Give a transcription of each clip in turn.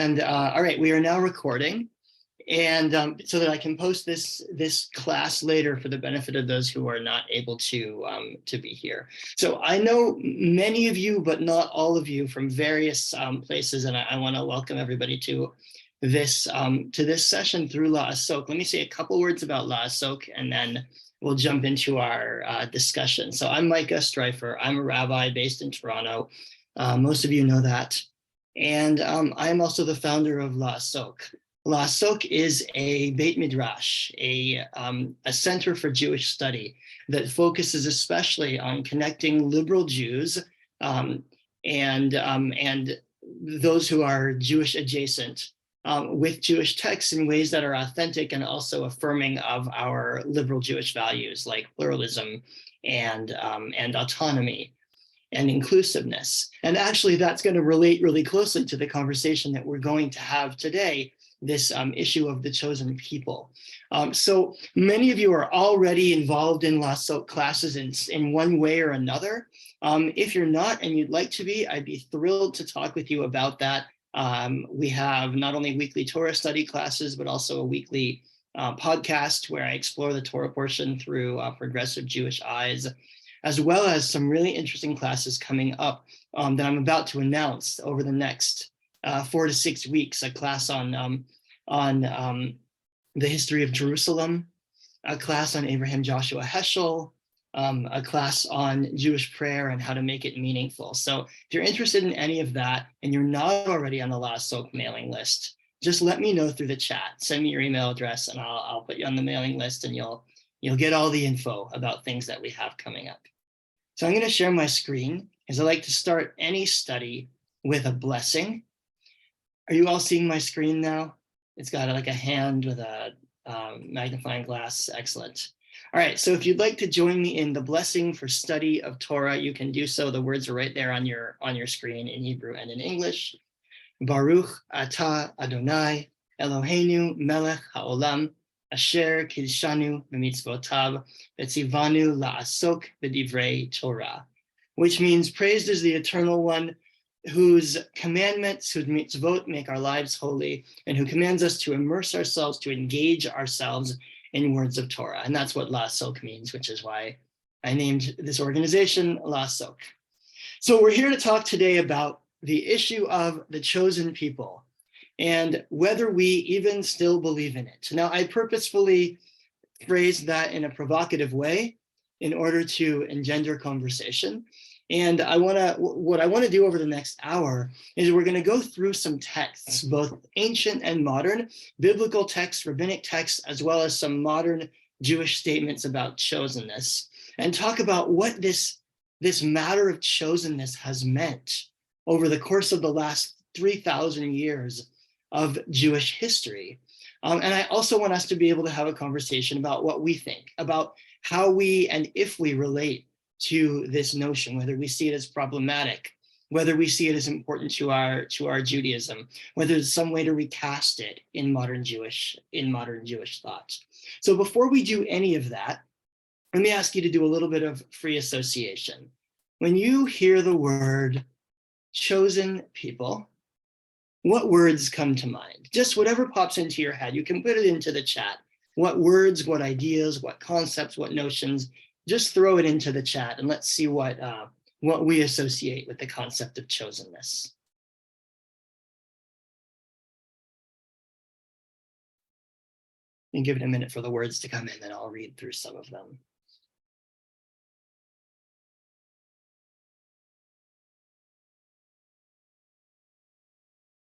And all right, we are now recording, and so that I can post this class later for the benefit of those who are not able to be here. So I know many of you, but not all of you, from various places, and I want to welcome everybody to this session through Laasok. Let me say a couple words about Laasok, and then we'll jump into our discussion. So I'm Micah Streiffer. I'm a rabbi based in Toronto. Most of you know that. And I'm also the founder of Laasok. Laasok is a Beit Midrash, a center for Jewish study that focuses especially on connecting liberal Jews and those who are Jewish adjacent with Jewish texts in ways that are authentic and also affirming of our liberal Jewish values like pluralism and autonomy and inclusiveness. And actually, that's going to relate really closely to the conversation that we're going to have today, this issue of the chosen people. So many of you are already involved in Laasok classes in one way or another. If you're not and you'd like to be, I'd be thrilled to talk with you about that. We have not only weekly Torah study classes, but also a weekly podcast where I explore the Torah portion through progressive Jewish eyes, as well as some really interesting classes coming up that I'm about to announce over the next 4 to 6 weeks. A class on the history of Jerusalem, a class on Abraham Joshua Heschel, a class on Jewish prayer and how to make it meaningful. So if you're interested in any of that and you're not already on the Laasok mailing list, just let me know through the chat. Send me your email address and I'll put you on the mailing list, and you'll get all the info about things that we have coming up. So I'm going to share my screen, as I like to start any study with a blessing. Are you all seeing my screen now? It's got like a hand with a magnifying glass. Excellent. All right, so if you'd like to join me in the blessing for study of Torah, you can do so. The words are right there on your screen in Hebrew and in English. Baruch atah Adonai Eloheinu melech haolam asher kidshanu b'mitzvotav v'tzivanu la'asok b'divrei Torah, which means praised is the Eternal One, whose commandments, whose mitzvot make our lives holy, and who commands us to immerse ourselves, to engage ourselves in words of Torah. And that's what Laasok means, which is why I named this organization Laasok. So we're here to talk today about the issue of the chosen people and whether we even still believe in it. Now, I purposefully phrased that in a provocative way in order to engender conversation. And what I want to do over the next hour is we're going to go through some texts, both ancient and modern, biblical texts, rabbinic texts, as well as some modern Jewish statements about chosenness, and talk about what this matter of chosenness has meant over the course of the last 3,000 years of Jewish history. And I also want us to be able to have a conversation about what we think, about how we and if we relate to this notion, whether we see it as problematic, whether we see it as important to our Judaism, whether there's some way to recast it in modern Jewish thought. So before we do any of that, let me ask you to do a little bit of free association. When you hear the word chosen people, what words come to mind? Just whatever pops into your head. You can put it into the chat. What words, what ideas, what concepts, what notions? Just throw it into the chat and let's see what we associate with the concept of chosenness. And give it a minute for the words to come in, and I'll read through some of them.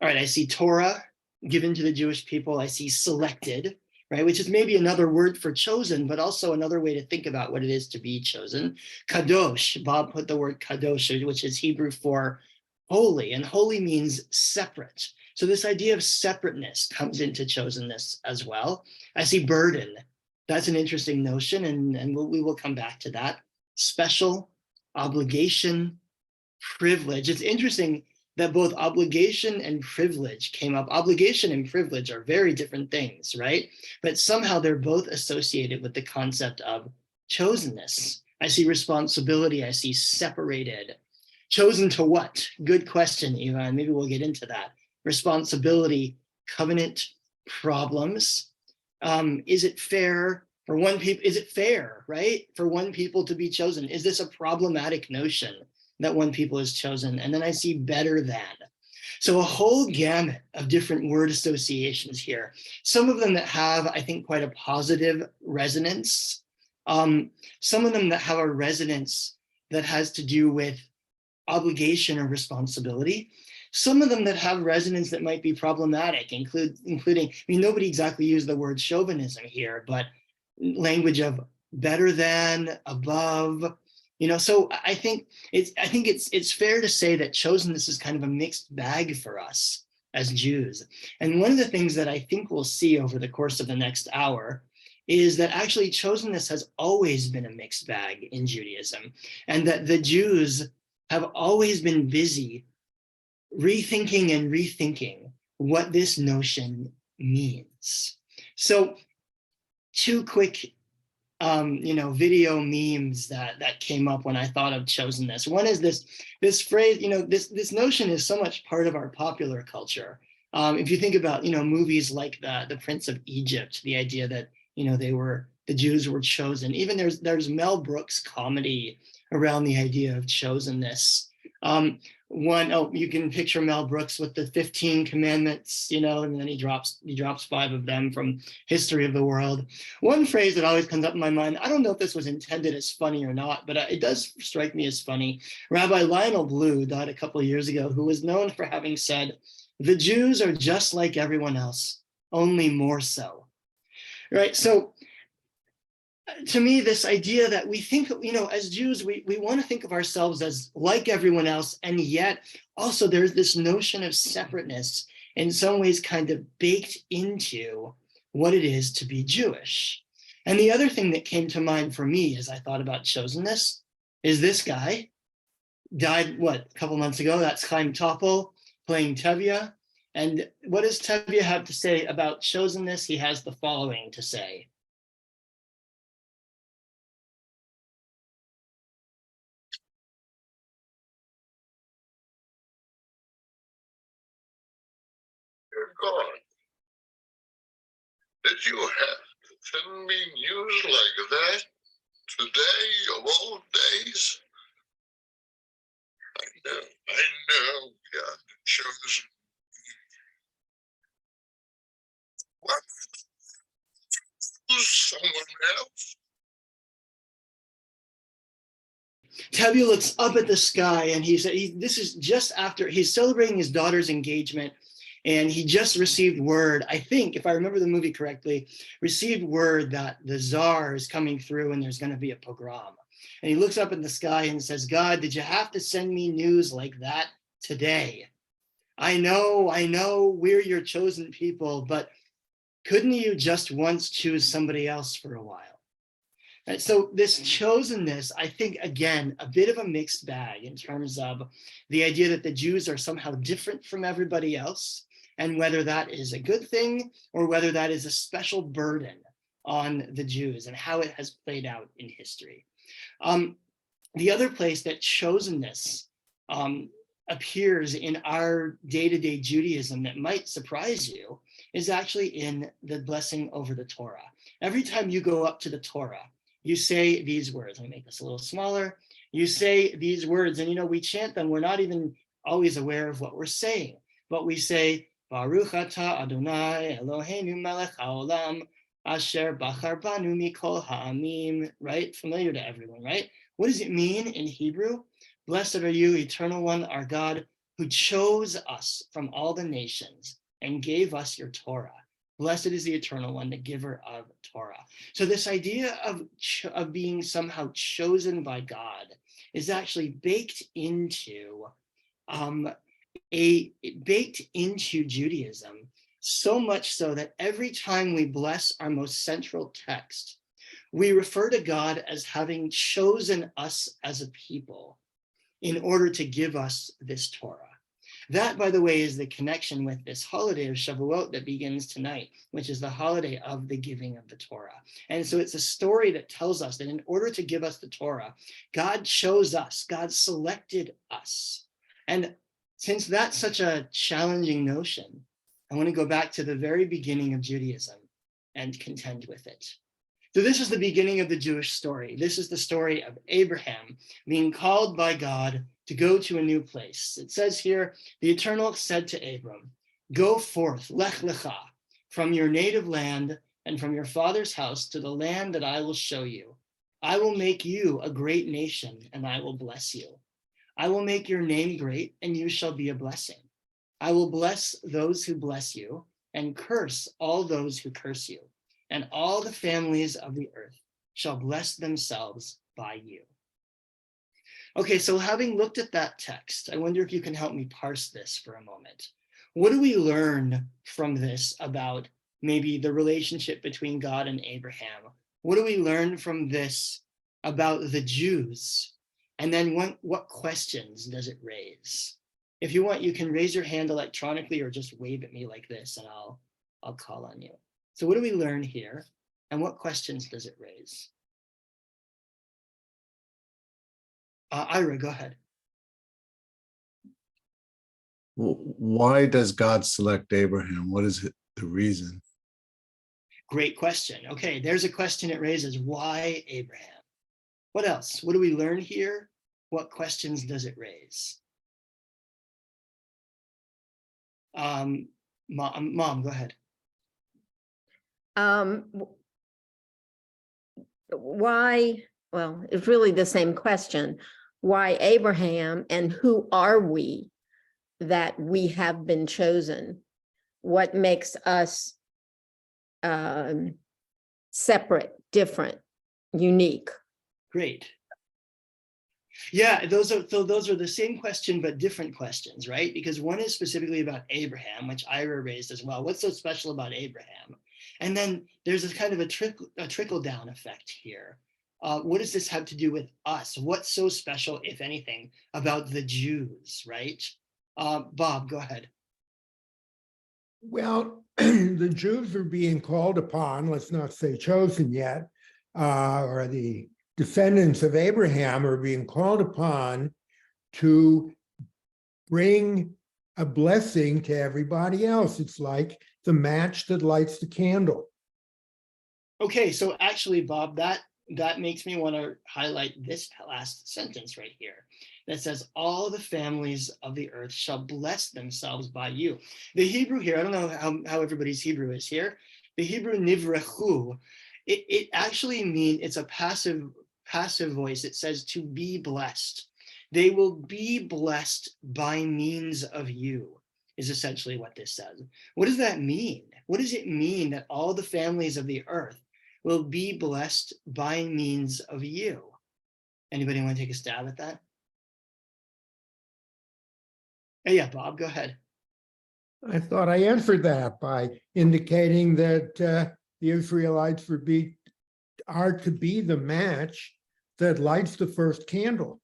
All right, I see Torah given to the Jewish people. I see selected, right, which is maybe another word for chosen, but also another way to think about what it is to be chosen. Kadosh, Bob put the word kadosh, which is Hebrew for holy, and holy means separate. So this idea of separateness comes into chosenness as well. I see burden. That's an interesting notion, and we will come back to that. Special, obligation, privilege. It's interesting that both obligation and privilege came up. Obligation and privilege are very different things, right? But somehow they're both associated with the concept of chosenness. I see responsibility, I see separated. Chosen to what? Good question, Eva, and maybe we'll get into that responsibility, covenant problems. Is it fair for one people? Is it fair, right, for one people to be chosen? Is this a problematic notion that one people is chosen? And then I see better than. So a whole gamut of different word associations here. Some of them that have, I think, quite a positive resonance. Some of them that have a resonance that has to do with obligation or responsibility. Some of them that have resonance that might be problematic, including, I mean, nobody exactly used the word chauvinism here, but language of better than, above, so I think it's fair to say that chosenness is kind of a mixed bag for us as Jews. And one of the things that I think we'll see over the course of the next hour is that actually chosenness has always been a mixed bag in Judaism, and that the Jews have always been busy rethinking what this notion means. So 2 quick video memes that came up when I thought of chosenness. One is this phrase, this notion is so much part of our popular culture. If you think about, movies like the Prince of Egypt, the idea that, the Jews were chosen. Even there's Mel Brooks comedy around the idea of chosenness. You can picture Mel Brooks with the 15 commandments, and then he drops 5 of them from History of the World. One phrase that always comes up in my mind, I don't know if this was intended as funny or not, but it does strike me as funny. Rabbi Lionel Blue died a couple of years ago, who was known for having said, "The Jews are just like everyone else, only more so." Right? So to me, this idea that we think, as Jews, we want to think of ourselves as like everyone else, and yet also there's this notion of separateness in some ways kind of baked into what it is to be Jewish. And the other thing that came to mind for me as I thought about chosenness is this guy died, a couple months ago. That's Chaim Topol playing Tevye. And what does Tevye have to say about chosenness? He has the following to say. God, did you have to send me news like that today of all days? I know, God chose. What? Who's someone else? Tevye looks up at the sky, and this is just after he's celebrating his daughter's engagement. And he just received word, I think, if I remember the movie correctly, received word that the Tsar is coming through and there's going to be a pogrom. And he looks up in the sky and says, "God, did you have to send me news like that today? I know we're your chosen people, but couldn't you just once choose somebody else for a while?" And so this chosenness, I think, again, a bit of a mixed bag in terms of the idea that the Jews are somehow different from everybody else, and whether that is a good thing or whether that is a special burden on the Jews and how it has played out in history. The other place that chosenness appears in our day-to-day Judaism that might surprise you is actually in the blessing over the Torah. Every time you go up to the Torah, you say these words. Let me make this a little smaller. You say these words, and we chant them. We're not even always aware of what we're saying, but we say, "Baruch atah Adonai Eloheinu melech haolam asher bachar banu mikol ha'amim," right? Familiar to everyone, right? What does it mean in Hebrew? "Blessed are you, Eternal One, our God, who chose us from all the nations and gave us your Torah. Blessed is the Eternal One, the giver of Torah." So this idea of being somehow chosen by God is actually baked into Judaism, so much so that every time we bless our most central text, we refer to God as having chosen us as a people in order to give us this Torah. That, by the way, is the connection with this holiday of Shavuot that begins tonight, which is the holiday of the giving of the Torah. And so it's a story that tells us that in order to give us the Torah, God chose us, God selected us. And Since that's such a challenging notion, I want to go back to the very beginning of Judaism and contend with it. So this is the beginning of the Jewish story. This is the story of Abraham being called by God to go to a new place. It says here, the Eternal said to Abram, go forth, lech lecha, from your native land and from your father's house to the land that I will show you. I will make you a great nation and I will bless you. I will make your name great and you shall be a blessing. I will bless those who bless you and curse all those who curse you. And all the families of the earth shall bless themselves by you. Okay, so having looked at that text, I wonder if you can help me parse this for a moment. What do we learn from this about maybe the relationship between God and Abraham? What do we learn from this about the Jews? And then what questions does it raise? If you want, you can raise your hand electronically or just wave at me like this and I'll call on you. So what do we learn here? And what questions does it raise? Ira, go ahead. Well, why does God select Abraham? What is the reason? Great question. Okay, there's a question it raises. Why Abraham? What else? What do we learn here? What questions does it raise? Mom, go ahead. Why, well, it's really the same question. Why Abraham and who are we that we have been chosen? What makes us separate, different, unique? Great. Yeah, those are the same question, but different questions, right? Because one is specifically about Abraham, which Ira raised as well. What's so special about Abraham? And then there's a kind of a trickle down effect here. What does this have to do with us? What's so special, if anything, about the Jews, right? Bob, go ahead. Well, the Jews are being called upon, let's not say chosen yet, or the descendants of Abraham are being called upon to bring a blessing to everybody else. It's like the match that lights the candle. Okay, so actually, Bob, that makes me want to highlight this last sentence right here that says, all the families of the earth shall bless themselves by you. The Hebrew here, I don't know how everybody's Hebrew is here. The Hebrew nivrechu, it actually means, it's a passive voice. It says to be blessed. They will be blessed by means of you, is essentially what this says. What does that mean? What does it mean that all the families of the earth will be blessed by means of you? Anybody want to take a stab at that? Oh, yeah, Bob, go ahead. I thought I answered that by indicating that the Israelites are to be the match that lights the first candle.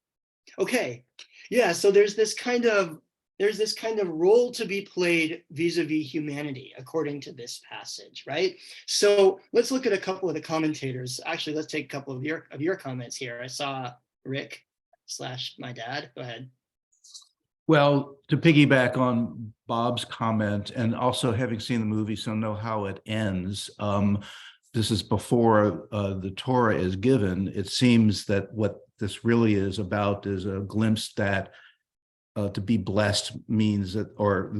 Okay, yeah, so there's this kind of role to be played vis-a-vis humanity, according to this passage, right? So let's look at a couple of the commentators. Actually, let's take a couple of your comments here. I saw Rick / my dad. Go ahead. Well, to piggyback on Bob's comment, and also having seen the movie, so know how it ends. This is before the Torah is given. It seems that what this really is about is a glimpse that to be blessed means that, or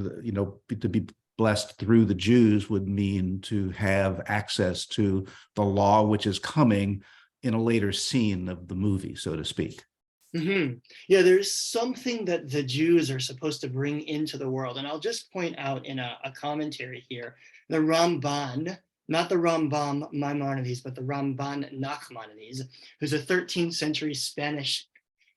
to be blessed through the Jews would mean to have access to the law, which is coming in a later scene of the movie, so to speak. Mm-hmm. Yeah, there's something that the Jews are supposed to bring into the world. And I'll just point out in a commentary here, the Ramban, not the Rambam Maimonides, but the Ramban Nachmanides, who's a 13th century Spanish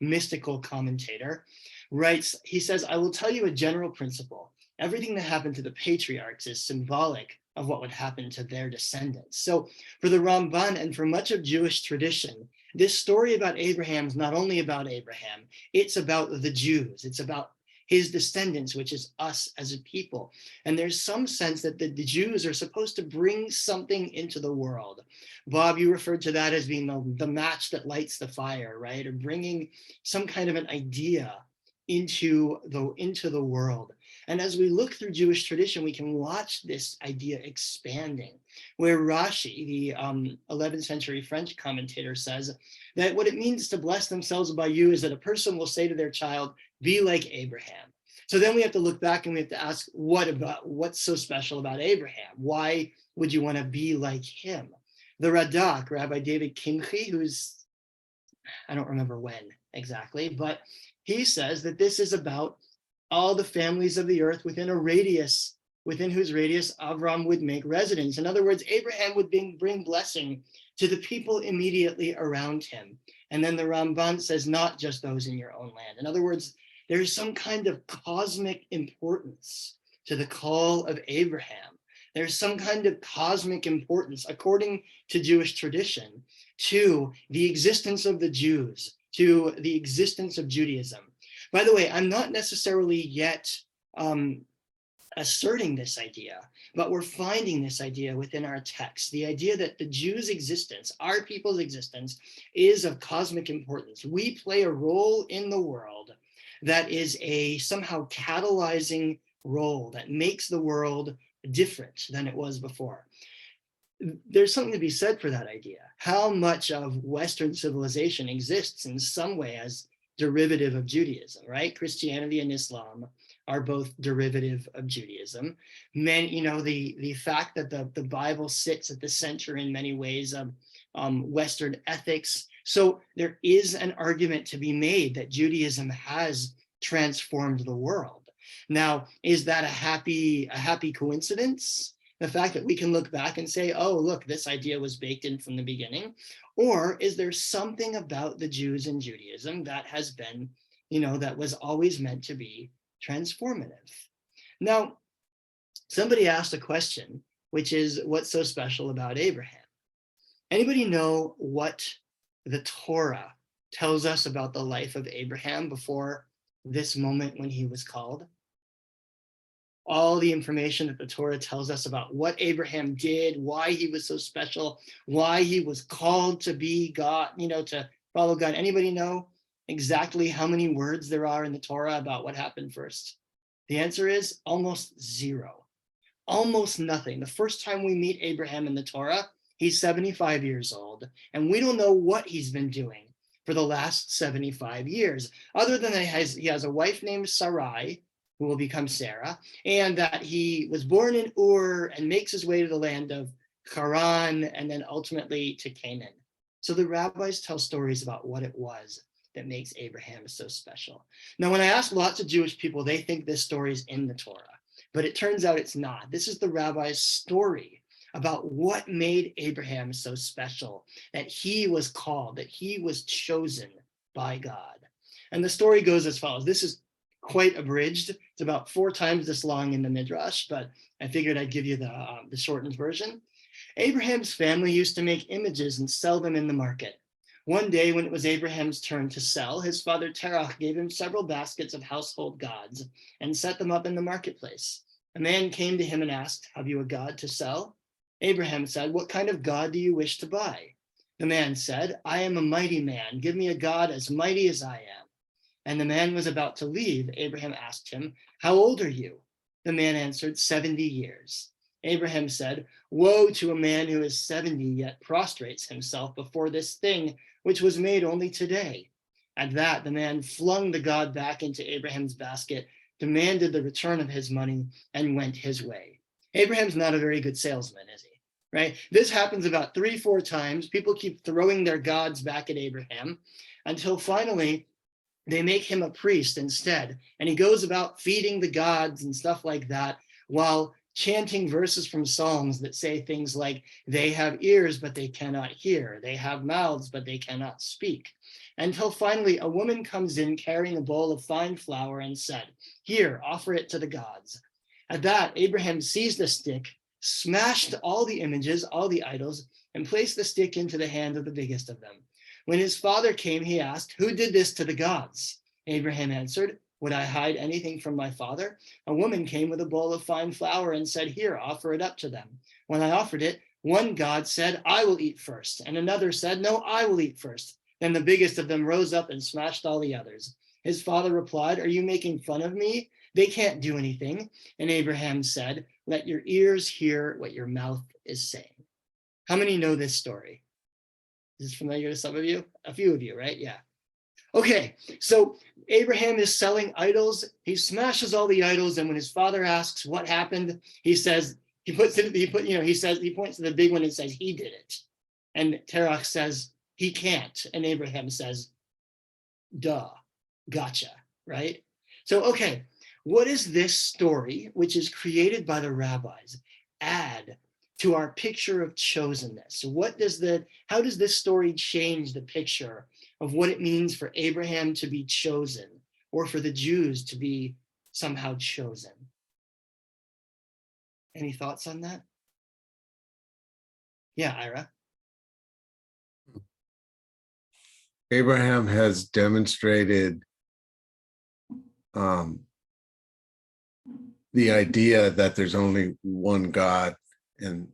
mystical commentator, writes, he says, I will tell you a general principle. Everything that happened to the patriarchs is symbolic of what would happen to their descendants. So for the Ramban and for much of Jewish tradition, this story about Abraham is not only about Abraham, it's about the Jews. It's about his descendants, which is us as a people. And there's some sense that the Jews are supposed to bring something into the world. Bob, you referred to that as being the match that lights the fire, right? Or bringing some kind of an idea into the world. And as we look through Jewish tradition, we can watch this idea expanding, where Rashi, the 11th century French commentator, says that what it means to bless themselves by you is that a person will say to their child, be like Abraham. So then we have to look back and we have to ask, what's so special about Abraham? Why would you want to be like him? The Radak, Rabbi David Kimchi, who's, I don't remember when exactly, but he says that this is about all the families of the earth within whose radius Avram would make residence. In other words, Abraham would bring blessing to the people immediately around him. And then the Ramban says, not just those in your own land. In other words, there is some kind of cosmic importance to the call of Abraham. There's some kind of cosmic importance, according to Jewish tradition, to the existence of the Jews, to the existence of Judaism. By the way, I'm not necessarily yet asserting this idea, but we're finding this idea within our text, the idea that the Jews' existence, our people's existence, is of cosmic importance. We play a role in the world that is a somehow catalyzing role that makes the world different than it was before. There's something to be said for that idea. How much of Western civilization exists in some way as derivative of Judaism, right? Christianity and Islam are both derivative of Judaism. The fact that the Bible sits at the center in many ways of Western ethics. So there is an argument to be made that Judaism has transformed the world. Now, is that a happy coincidence? The fact that we can look back and say, oh, look, this idea was baked in from the beginning? Or is there something about the Jews and Judaism that has been, that was always meant to be transformative? Now, somebody asked a question, which is, what's so special about Abraham? Anybody know what the Torah tells us about the life of Abraham before this moment when he was called? All the information that the Torah tells us about what Abraham did, why he was so special, why he was called to be God, to follow God. Anybody know exactly how many words there are in the Torah about what happened first? The answer is almost zero, almost nothing. The first time we meet Abraham in the Torah, he's 75 years old, and we don't know what he's been doing for the last 75 years, other than that he has a wife named Sarai, who will become Sarah, and that he was born in Ur and makes his way to the land of Haran and then ultimately to Canaan. So the rabbis tell stories about what it was that makes Abraham so special. Now, when I ask lots of Jewish people, they think this story is in the Torah, but it turns out it's not. This is the rabbi's story about what made Abraham so special, that he was called, that he was chosen by God. And the story goes as follows. This is quite abridged. It's about 4 times this long in the Midrash, but I figured I'd give you the shortened version. Abraham's family used to make images and sell them in the market. One day, when it was Abraham's turn to sell, his father Terach gave him several baskets of household gods and set them up in the marketplace. A man came to him and asked, "Have you a god to sell?" Abraham said, "What kind of god do you wish to buy?" The man said, "I am a mighty man. Give me a god as mighty as I am." And the man was about to leave. Abraham asked him, "How old are you?" The man answered, 70 years. Abraham said, "Woe to a man who is 70 yet prostrates himself before this thing which was made only today." At that, the man flung the god back into Abraham's basket, demanded the return of his money, and went his way. Abraham's not a very good salesman, is he? Right? This happens about 3-4 times. People keep throwing their gods back at Abraham until finally they make him a priest instead. And he goes about feeding the gods and stuff like that while chanting verses from Psalms that say things like, they have ears, but they cannot hear. They have mouths, but they cannot speak. Until finally a woman comes in carrying a bowl of fine flour and said, "Here, offer it to the gods." At that, Abraham seized a stick, smashed all the images, all the idols, and placed the stick into the hand of the biggest of them. When his father came, he asked, "Who did this to the gods?" Abraham answered, "Would I hide anything from my father? A woman came with a bowl of fine flour and said, 'Here, offer it up to them.' When I offered it, one god said, 'I will eat first,' and another said, 'No, I will eat first.' Then the biggest of them rose up and smashed all the others. His father replied, "Are you making fun of me? They can't do anything." And Abraham said, "Let your ears hear what your mouth is saying." How many know this story? Is this familiar to some of you? A few of you, right? Yeah. Okay, so Abraham is selling idols. He smashes all the idols, and when his father asks what happened, he says, he points to the big one and says, "He did it." And Terach says, "He can't." And Abraham says, "Duh, gotcha," right? So, okay, what does this story, which is created by the rabbis, add to our picture of chosenness? How does this story change the picture of what it means for Abraham to be chosen, or for the Jews to be somehow chosen? Any thoughts on that? Yeah, Ira. Abraham has demonstrated the idea that there's only one God and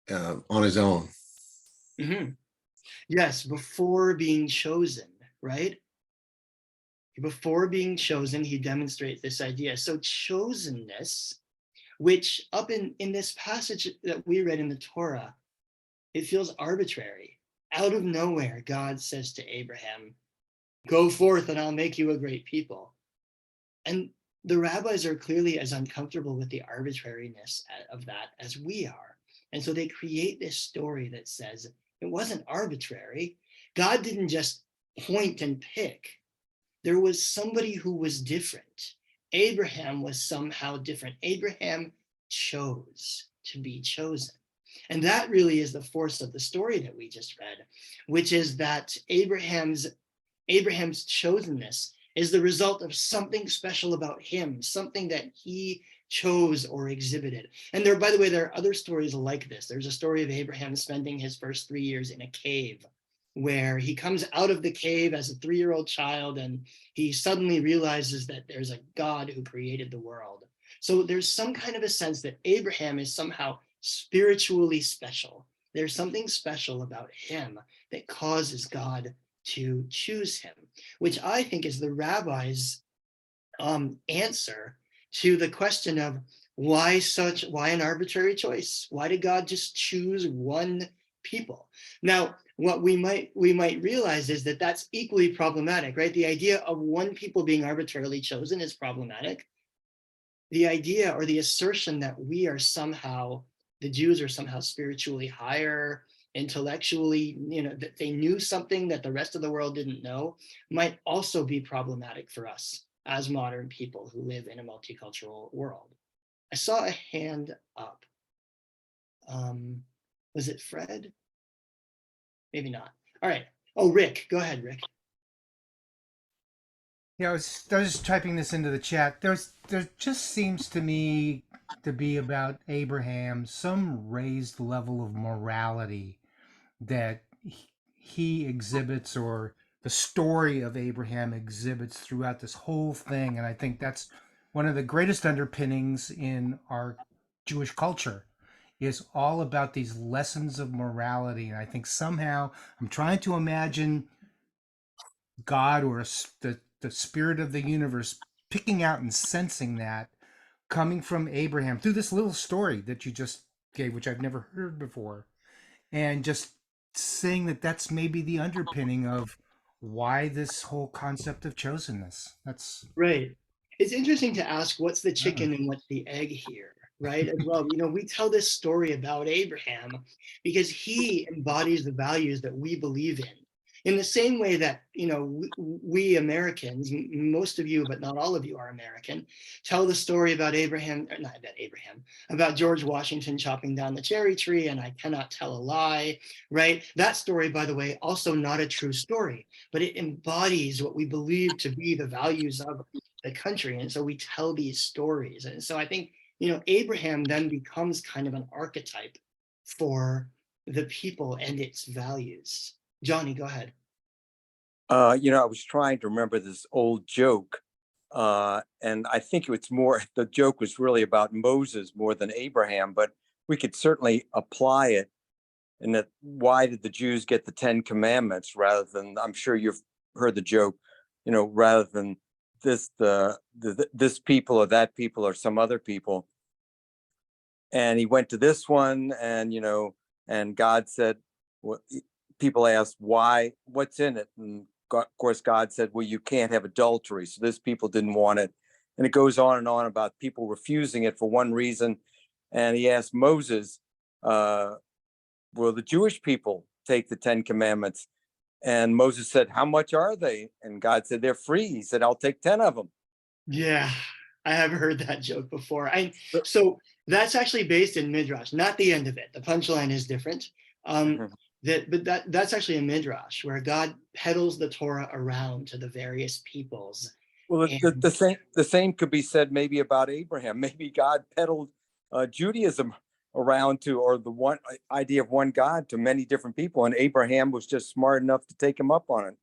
on his own. Mm-hmm. Yes, before being chosen, right? Before being chosen, he demonstrates this idea. So chosenness, which up in this passage that we read in the Torah, it feels arbitrary. Out of nowhere, God says to Abraham, "Go forth and I'll make you a great people." And the rabbis are clearly as uncomfortable with the arbitrariness of that as we are. And so they create this story that says it wasn't arbitrary. God didn't just point and pick. There was somebody who was different. Abraham was somehow different. Abraham chose to be chosen. And that really is the force of the story that we just read, which is that Abraham's chosenness is the result of something special about him, something that he chose or exhibited. And there, by the way, there are other stories like this. There's a story of Abraham spending his first 3 years in a cave, where he comes out of the cave as a 3-year-old child, and he suddenly realizes that there's a God who created the world. So there's some kind of a sense that Abraham is somehow spiritually special. There's something special about him that causes God to choose him, which I think is the rabbi's answer to the question of why an arbitrary choice? Why did God just choose one people? Now, what we might realize is that that's equally problematic, right? The idea of one people being arbitrarily chosen is problematic. The idea or the assertion that the Jews are somehow spiritually higher, intellectually, that they knew something that the rest of the world didn't know, might also be problematic for us as modern people who live in a multicultural world. I saw a hand up. Was it Fred? Maybe not. All right. Oh, Rick, go ahead, Rick. Yeah, I was just typing this into the chat. There just seems to me to be about Abraham some raised level of morality that he exhibits, or the story of Abraham exhibits throughout this whole thing. And I think that's one of the greatest underpinnings in our Jewish culture, is all about these lessons of morality. And I think somehow I'm trying to imagine God or the spirit of the universe picking out and sensing that coming from Abraham through this little story that you just gave, which I've never heard before, and just saying that that's maybe the underpinning of why this whole concept of chosenness. That's right. It's interesting to ask what's the chicken and what's the egg here, right? As well, we tell this story about Abraham because he embodies the values that we believe in the same way that, we Americans, most of you, but not all of you are American, tell the story about about George Washington chopping down the cherry tree, and I cannot tell a lie, right? That story, by the way, also not a true story, but it embodies what we believe to be the values of the country. And so we tell these stories. And so I think, Abraham then becomes kind of an archetype for the people and its values. Johnny, go ahead. I was trying to remember this old joke, and I think the joke was really about Moses more than Abraham, but we could certainly apply it. And that, why did the Jews get the 10 Commandments rather than, I'm sure you've heard the joke, rather than this people or that people or some other people. And he went to this one, and and God said, people asked why, what's in it, and of course God said, well, you can't have adultery, so this people didn't want it. And it goes on and on about people refusing it for one reason. And he asked Moses, will the Jewish people take the 10 commandments? And Moses said, how much are they? And God said, they're free. He said, I'll take 10 of them. Yeah, I have heard that joke before. So that's actually based in Midrash, not the end of it. The punchline is different. That's actually a Midrash where God peddles the Torah around to the various peoples. Well, the same could be said maybe about Abraham. Maybe God peddled Judaism around or the one idea of one God to many different people, and Abraham was just smart enough to take him up on it.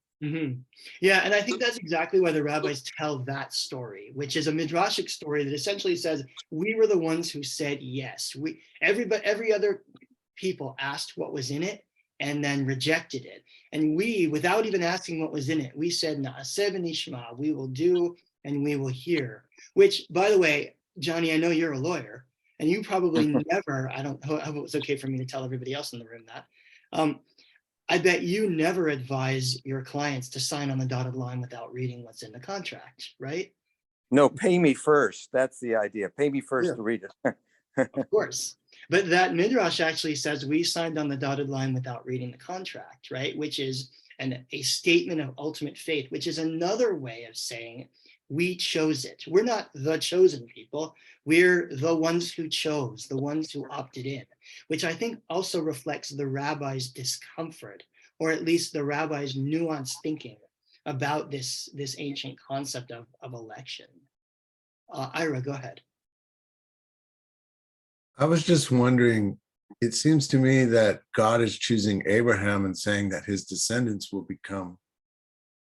Yeah, and I think that's exactly why the rabbis tell that story, which is a midrashic story that essentially says we were the ones who said yes. Every other people asked what was in it and then rejected it, and we, without even asking what was in it, we said na'aseh v'nishma, we will do and we will hear. Which, by the way, Johnny, I know you're a lawyer, and you probably never. I hope it's okay for me to tell everybody else in the room that. I bet you never advise your clients to sign on the dotted line without reading what's in the contract, right? No, pay me first. That's the idea. Pay me first to read it. Of course. But that Midrash actually says we signed on the dotted line without reading the contract, right? Which is a statement of ultimate faith, which is another way of saying we chose it. We're not the chosen people. We're the ones who chose, the ones who opted in, which I think also reflects the rabbi's discomfort, or at least the rabbi's nuanced thinking about this ancient concept of election. Ira, go ahead. I was just wondering, it seems to me that God is choosing Abraham and saying that his descendants will become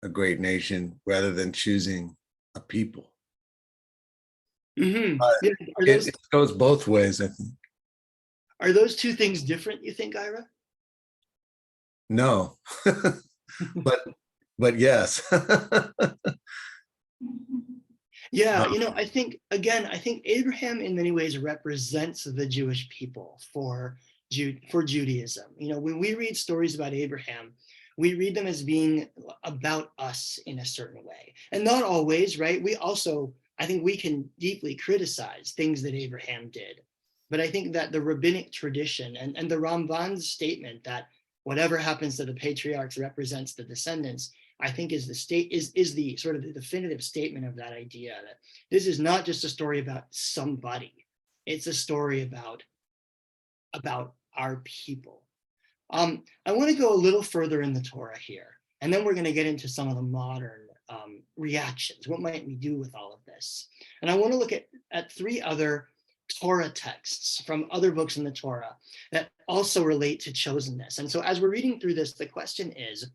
a great nation rather than choosing a people. It goes both ways, I think. Are those two things different, you think, Ira? No, but yes. Yeah, I think Abraham in many ways represents the Jewish people for Judaism. When we read stories about Abraham, we read them as being about us in a certain way. And not always, right? I think we can deeply criticize things that Abraham did. But I think that the rabbinic tradition and the Ramban's statement that whatever happens to the patriarchs represents the descendants, I think is the sort of the definitive statement of that idea that this is not just a story about somebody. It's a story about our people. I want to go a little further in the Torah here, and then we're going to get into some of the modern reactions. What might we do with all of this? And I want to look at three other Torah texts from other books in the Torah that also relate to chosenness. And so as we're reading through this, the question is,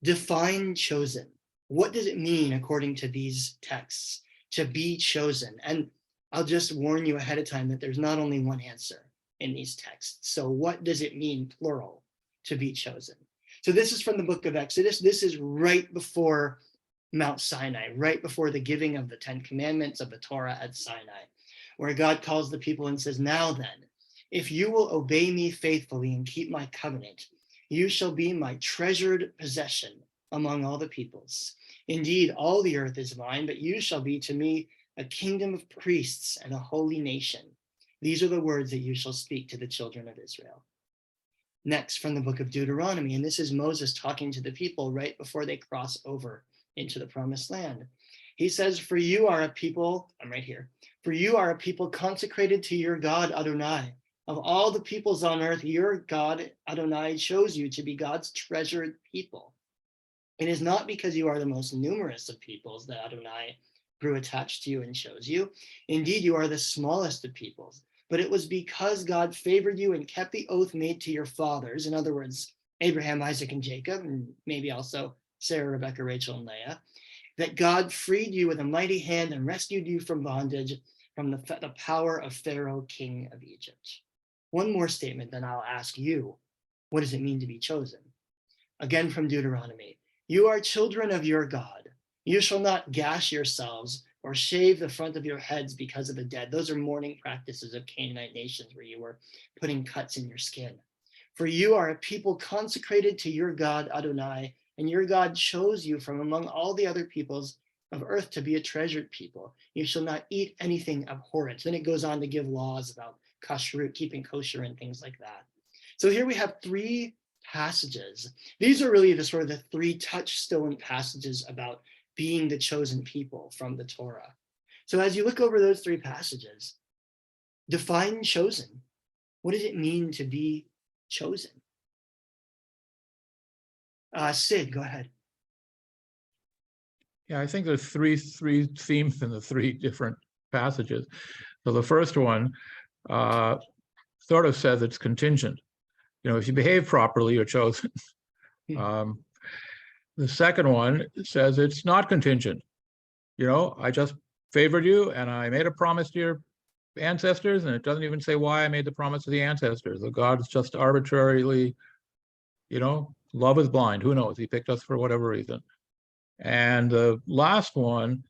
define chosen. What does it mean, according to these texts, to be chosen? And I'll just warn you ahead of time that there's not only one answer in these texts. So what does it mean, plural, to be chosen? So this is from the book of Exodus. This is right before Mount Sinai, right before the giving of the 10 commandments of the Torah at Sinai, where God calls the people and says, now then, if you will obey me faithfully and keep my covenant, you shall be my treasured possession among all the peoples. Indeed, all the earth is mine, but you shall be to me a kingdom of priests and a holy nation. These are the words that you shall speak to the children of Israel. Next, from the book of Deuteronomy, and this is Moses talking to the people right before they cross over into the promised land. He says, for you are a people, I'm right here, for you are a people consecrated to your God Adonai. Of all the peoples on earth, your God Adonai chose you to be God's treasured people. It is not because you are the most numerous of peoples that Adonai grew attached to you and chose you. Indeed, you are the smallest of peoples, but it was because God favored you and kept the oath made to your fathers, in other words, Abraham, Isaac, and Jacob, and maybe also Sarah, Rebecca, Rachel, and Leah, that God freed you with a mighty hand and rescued you from bondage, from the power of Pharaoh, king of Egypt. One more statement, then I'll ask you, what does it mean to be chosen? Again from Deuteronomy, you are children of your God. You shall not gash yourselves or shave the front of your heads because of the dead. Those are mourning practices of Canaanite nations where you were putting cuts in your skin. For you are a people consecrated to your God Adonai, and your God chose you from among all the other peoples of earth to be a treasured people. You shall not eat anything abhorrent. Then it goes on to give laws about kashrut, keeping kosher and things like that. So here we have 3 passages. These are really the sort of the 3 touchstone passages about being the chosen people from the Torah. So as you look over those 3 passages, define chosen. What does it mean to be chosen? Sid, go ahead. Yeah, I think there's three themes in the 3 different passages. So the first one sort of says it's contingent. You know, if you behave properly, you're chosen. The second one says it's not contingent. You know, I just favored you and I made a promise to your ancestors, and it doesn't even say why I made the promise to the ancestors. The God's just arbitrarily, you know, love is blind. Who knows? He picked us for whatever reason. And the last one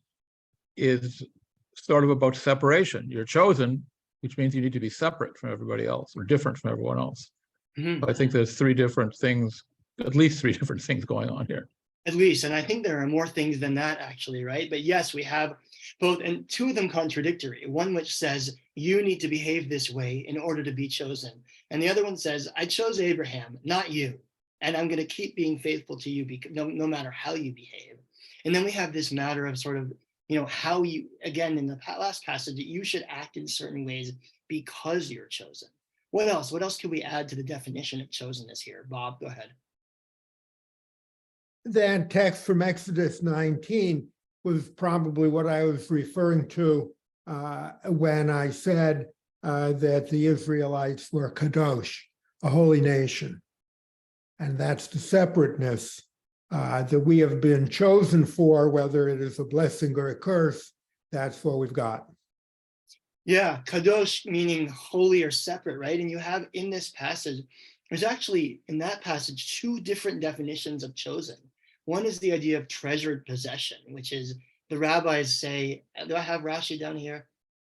is sort of about separation. You're chosen, which means you need to be separate from everybody else or different from everyone else. I think there's 3 different things, at least 3 different things going on here. At least, and I think there are more things than that actually, right? But yes, we have both, and 2 of them contradictory. One which says you need to behave this way in order to be chosen. And the other one says, I chose Abraham, not you. And I'm going to keep being faithful to you because no matter how you behave. And then we have this matter of sort of, you know, how you, again, in the last passage, that you should act in certain ways because you're chosen. What else? What else can we add to the definition of chosenness here? Bob, go ahead. That text from Exodus 19 was probably what I was referring to when I said that the Israelites were kadosh, a holy nation. And that's the separateness that we have been chosen for, whether it is a blessing or a curse. That's what we've got. Yeah, kadosh meaning holy or separate, right? And you have in this passage, there's actually in that passage 2 different definitions of chosen. One is the idea of treasured possession, which is the rabbis say, do I have Rashi down here?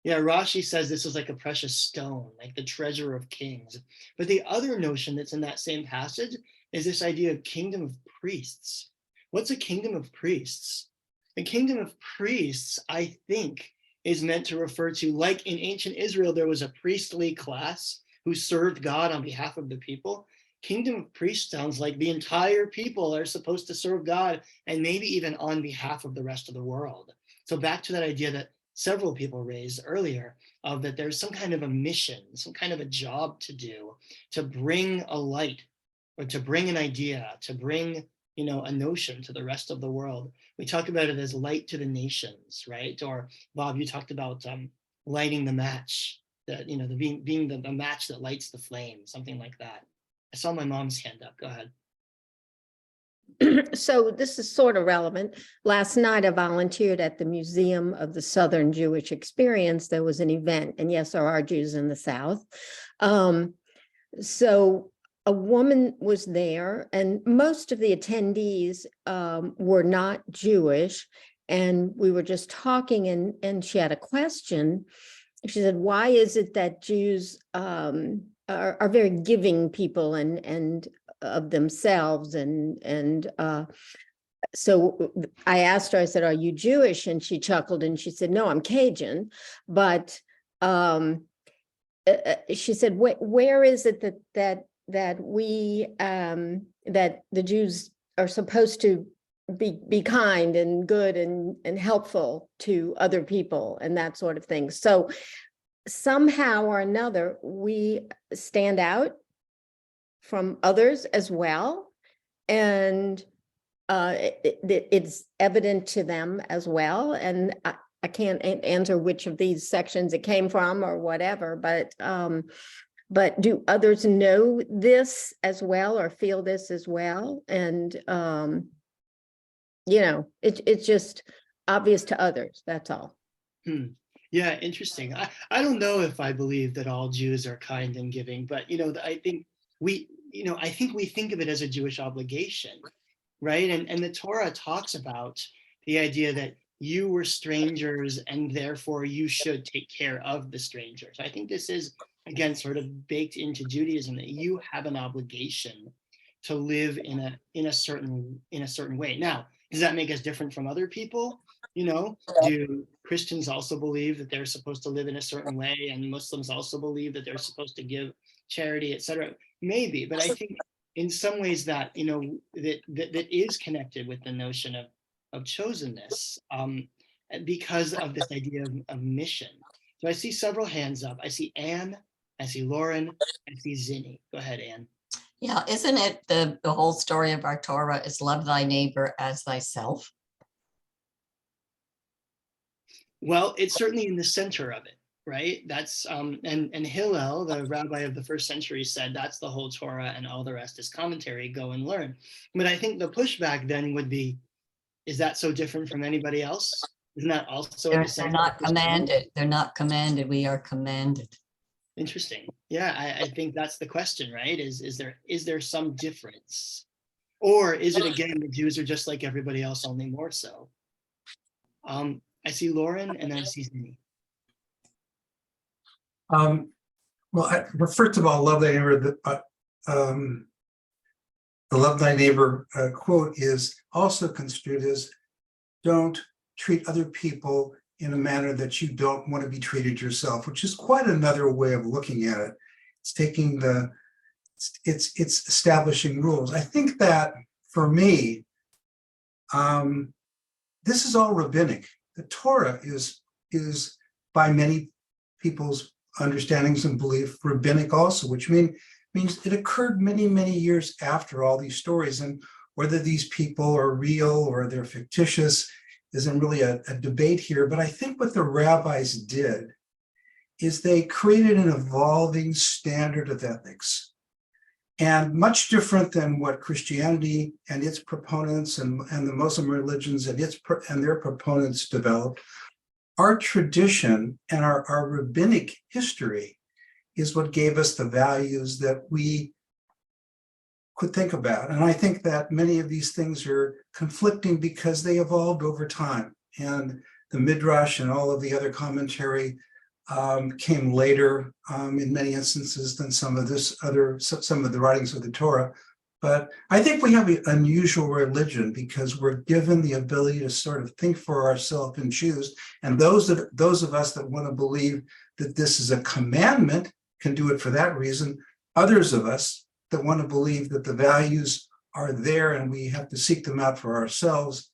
Yeah, Rashi says this is like a precious stone, like the treasure of kings. But the other notion that's in that same passage is this idea of kingdom of priests. What's a kingdom of priests? The kingdom of priests, I think, is meant to refer to, like in ancient Israel, there was a priestly class who served God on behalf of the people. Kingdom of priests sounds like the entire people are supposed to serve God, and maybe even on behalf of the rest of the world. So back to that idea that several people raised earlier, of that there's some kind of a mission, some kind of a job to do, to bring a light, or to bring an idea, to bring, you know, a notion to the rest of the world. We talk about it as light to the nations, right? Or Bob, you talked about lighting the match, that, you know, being the match that lights the flame, something like that. I saw my mom's hand up. Go ahead. So this is sort of relevant. Last night, I volunteered at the Museum of the Southern Jewish Experience. There was an event, and yes, there are Jews in the South. So a woman was there, and most of the attendees were not Jewish. And we were just talking, and she had a question. She said, why is it that Jews are very giving people and of themselves, and so I asked her, I said, are you Jewish? And she chuckled and she said, no, I'm Cajun. But she said, where is it that we that the Jews are supposed to be kind and good and helpful to other people and that sort of thing? So somehow or another, we stand out from others as well. And it's evident to them as well. And I can't answer which of these sections it came from or whatever, but do others know this as well or feel this as well? And, you know, it's just obvious to others, that's all. Yeah, interesting. I don't know if I believe that all Jews are kind and giving, but, you know, I think we think of it as a Jewish obligation, right? And the Torah talks about the idea that you were strangers and therefore you should take care of the strangers. I think this is, again, sort of baked into Judaism, that you have an obligation to live in a certain way. Now, does that make us different from other people? You know, do Christians also believe that they're supposed to live in a certain way, and Muslims also believe that they're supposed to give charity, etc.? Maybe, but I think in some ways that, you know, that is connected with the notion of chosenness, because of this idea of mission. So I see several hands up. I see Anne, I see Lauren, I see Zinni. Go ahead, Anne. Yeah, isn't it the whole story of our Torah is love thy neighbor as thyself? Well, it's certainly in the center of it, right? That's and Hillel, the rabbi of the first century, said that's the whole Torah and all the rest is commentary. Go and learn. But I think the pushback then would be, is that so different from anybody else? Isn't that also They're not commanded. They're not commanded. We are commanded. Interesting. Yeah, I think that's the question, right? Is there some difference? Or is it, again, the Jews are just like everybody else, only more so? I see Lauren and then I see Zinni. Well, first of all, love thy neighbor. The love thy neighbor quote is also construed as don't treat other people in a manner that you don't want to be treated yourself, which is quite another way of looking at it. It's taking it's establishing rules. I think that for me, this is all rabbinic. The Torah is by many people's understandings and belief rabbinic also, which means it occurred many, many years after all these stories. And whether these people are real or they're fictitious isn't really a debate here. But I think what the rabbis did is they created an evolving standard of ethics, and much different than what Christianity and its proponents and the Muslim religions and their proponents developed. Our tradition and our rabbinic history is what gave us the values that we could think about. And I think that many of these things are conflicting because they evolved over time. And the Midrash and all of the other commentary came later in many instances than some of the writings of the Torah. But I think we have an unusual religion because we're given the ability to sort of think for ourselves and choose. And those of us that want to believe that this is a commandment can do it for that reason. Others of us that want to believe that the values are there and we have to seek them out for ourselves,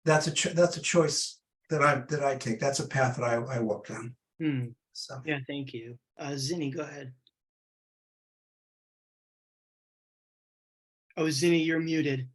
that's a choice that I take. That's a path that I walk down. So Yeah, thank you. Zinni, go ahead. Oh, Zinni, you're muted.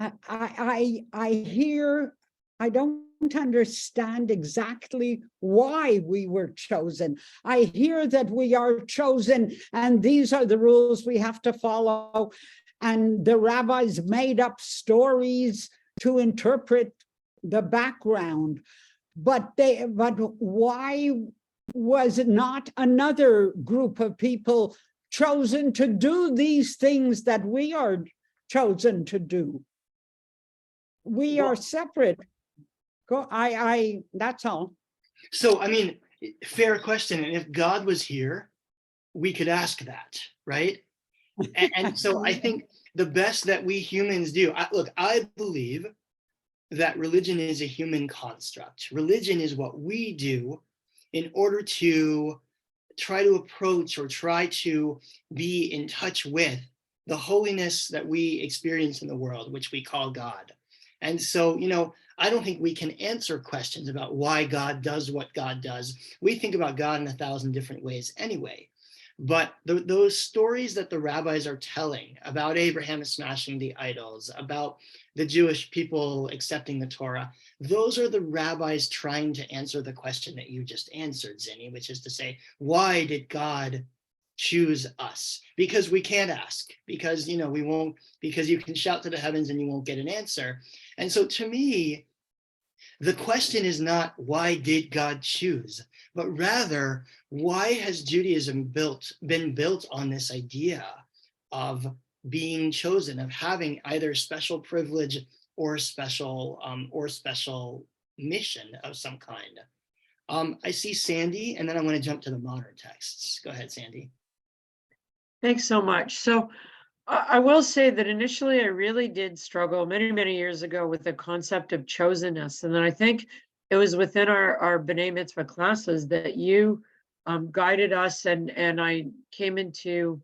I hear, I don't understand exactly why we were chosen. I hear that we are chosen and these are the rules we have to follow. And the rabbis made up stories to interpret the background. But why was not another group of people chosen to do these things that we are chosen to do? We are separate. That's all. So, I mean, fair question. And if God was here, we could ask that, right? And so I think the best that we humans do, I believe that religion is a human construct. Religion is what we do in order to try to approach or try to be in touch with the holiness that we experience in the world, which we call God. And so, I don't think we can answer questions about why God does what God does. We think about God in 1,000 different ways anyway. But those stories that the rabbis are telling about Abraham smashing the idols, about the Jewish people accepting the Torah, those are the rabbis trying to answer the question that you just answered, Zinni, which is to say, why did God choose us? Because we can't ask, because we won't, because you can shout to the heavens and you won't get an answer. And so to me, the question is not why did God choose, but rather why has Judaism been built on this idea of being chosen, of having either special privilege or special mission of some kind. I see Sandy, and then I'm going to jump to the modern texts. Go ahead, Sandy. Thanks so much. So I will say that initially I really did struggle many, many years ago with the concept of chosenness. And then I think it was within our B'nai Mitzvah classes that you guided us, and I came into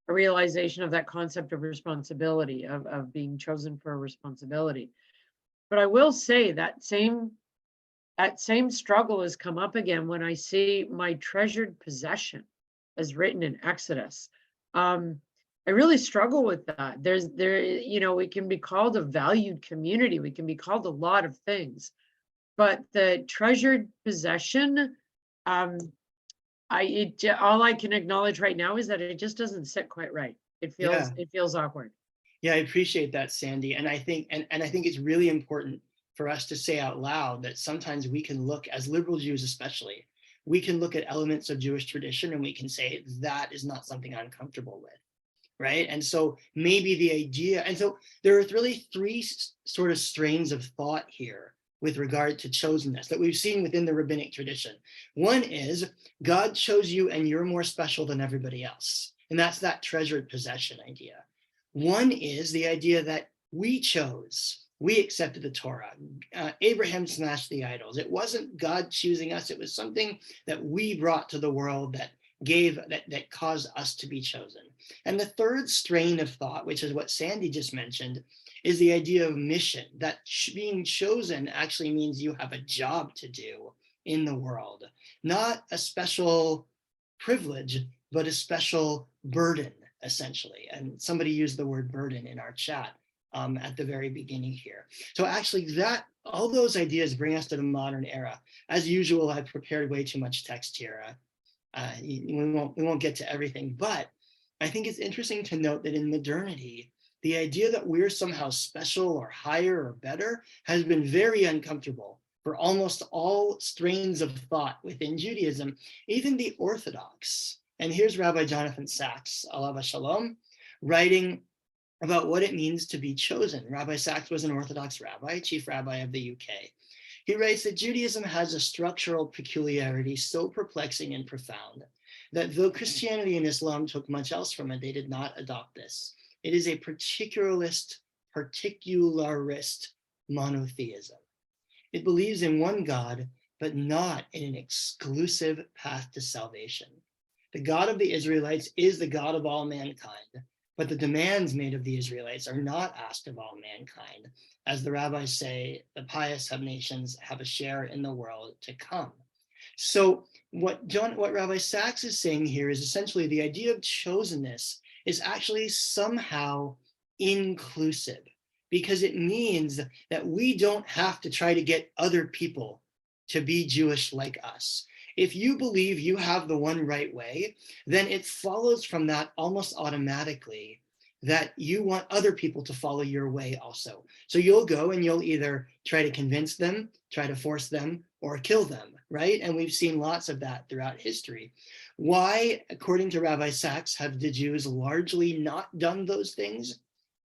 a realization of that concept of responsibility, of being chosen for a responsibility. But I will say that same struggle has come up again when I see my treasured possession as written in Exodus. I really struggle with that. We can be called a valued community. We can be called a lot of things, but the treasured possession, all I can acknowledge right now is that it just doesn't sit quite right. It feels awkward. Yeah, I appreciate that, Sandy. And I think, and I think it's really important for us to say out loud that sometimes we can look, as liberal Jews especially, we can look at elements of Jewish tradition and we can say that is not something I'm comfortable with, right? And so maybe the idea, and so there are really three sort of strains of thought here with regard to chosenness that we've seen within the rabbinic tradition. One is God chose you and you're more special than everybody else. And that's that treasured possession idea. One is the idea that we chose, we accepted the Torah. Abraham smashed the idols. It wasn't God choosing us. It was something that we brought to the world that caused us to be chosen. And the third strain of thought, which is what Sandy just mentioned, is the idea of mission, that being chosen actually means you have a job to do in the world, not a special privilege, but a special burden, essentially. And somebody used the word burden in our chat at the very beginning here. So actually all those ideas bring us to the modern era. As usual, I've prepared way too much text here. We won't get to everything, but I think it's interesting to note that in modernity, the idea that we're somehow special or higher or better has been very uncomfortable for almost all strains of thought within Judaism, even the Orthodox. And here's Rabbi Jonathan Sachs, alav shalom, writing about what it means to be chosen. Rabbi Sachs was an Orthodox rabbi, chief rabbi of the UK. He writes that Judaism has a structural peculiarity so perplexing and profound that though Christianity and Islam took much else from it, they did not adopt this. It is a particularist monotheism. It believes in one God, but not in an exclusive path to salvation. The God of the Israelites is the God of all mankind, but the demands made of the Israelites are not asked of all mankind. As the rabbis say, the pious of nations have a share in the world to come. So what Rabbi Sachs is saying here is essentially the idea of chosenness is actually somehow inclusive, because it means that we don't have to try to get other people to be Jewish like us. If you believe you have the one right way, then it follows from that almost automatically that you want other people to follow your way also. So you'll go and you'll either try to convince them, try to force them, or kill them, right? And we've seen lots of that throughout history. Why, according to Rabbi Sachs, have the Jews largely not done those things?